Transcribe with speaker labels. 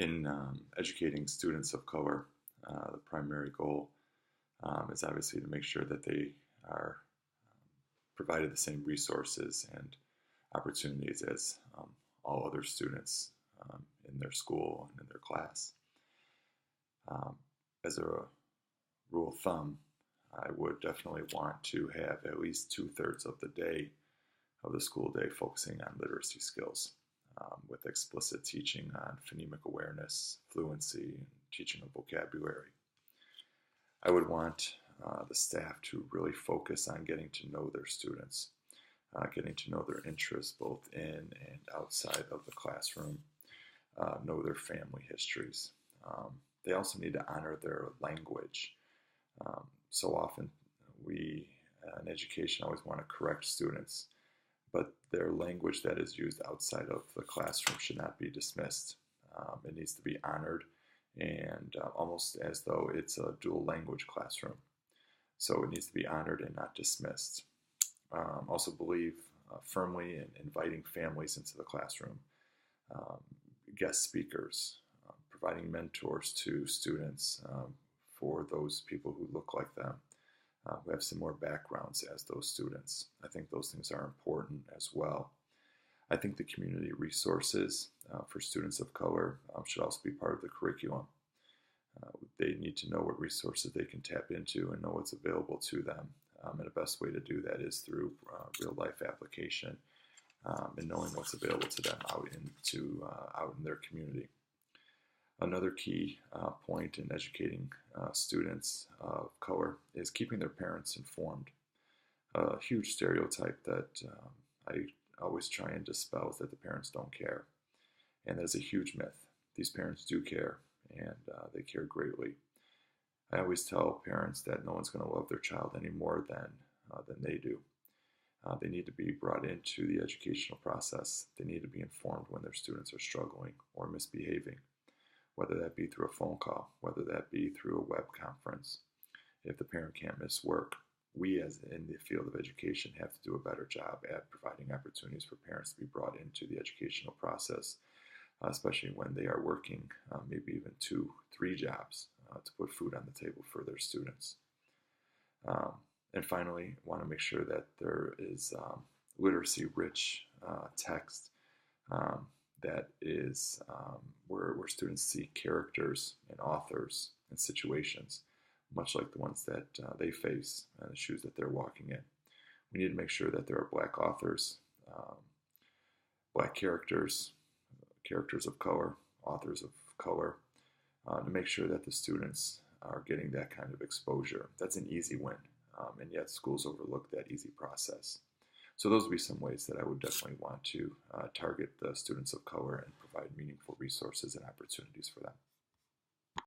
Speaker 1: In educating students of color, the primary goal is obviously to make sure that they are provided the same resources and opportunities as all other students in their school and in their class. As a rule of thumb, I would definitely want to have at least 2/3 of the day of the school day focusing on literacy skills, with explicit teaching on phonemic awareness, fluency, and teaching of vocabulary. I would want the staff to really focus on getting to know their students, getting to know their interests both in and outside of the classroom, know their family histories. They also need to honor their language. So often we in education always want to correct students, but their language that is used outside of the classroom should not be dismissed. It needs to be honored, and almost as though it's a dual language classroom. So it needs to be honored and not dismissed. Also believe firmly in inviting families into the classroom, guest speakers, providing mentors to students for those people who look like them, who have similar backgrounds as those students. I think those things are important as well. I think the community resources for students of color should also be part of the curriculum. They need to know what resources they can tap into and know what's available to them. And the best way to do that is through real life application and knowing what's available to them out in their community. Another key point in educating students of color is keeping their parents informed. A huge stereotype that I always try and dispel is that the parents don't care. And that is a huge myth. These parents do care, and they care greatly. I always tell parents that no one's going to love their child any more than they do. They need to be brought into the educational process. They need to be informed when their students are struggling or misbehaving, whether that be through a phone call, whether that be through a web conference. If the parent can't miss work, we as in the field of education have to do a better job at providing opportunities for parents to be brought into the educational process, especially when they are working maybe even 2-3 jobs to put food on the table for their students. And finally, want to make sure that there is literacy-rich text that is where students see characters and authors and situations, much like the ones that they face and the shoes that they're walking in. We need to make sure that there are Black authors, Black characters, characters of color, authors of color, to make sure that the students are getting that kind of exposure. That's an easy win, and yet schools overlook that easy process. So those would be some ways that I would definitely want to target the students of color and provide meaningful resources and opportunities for them.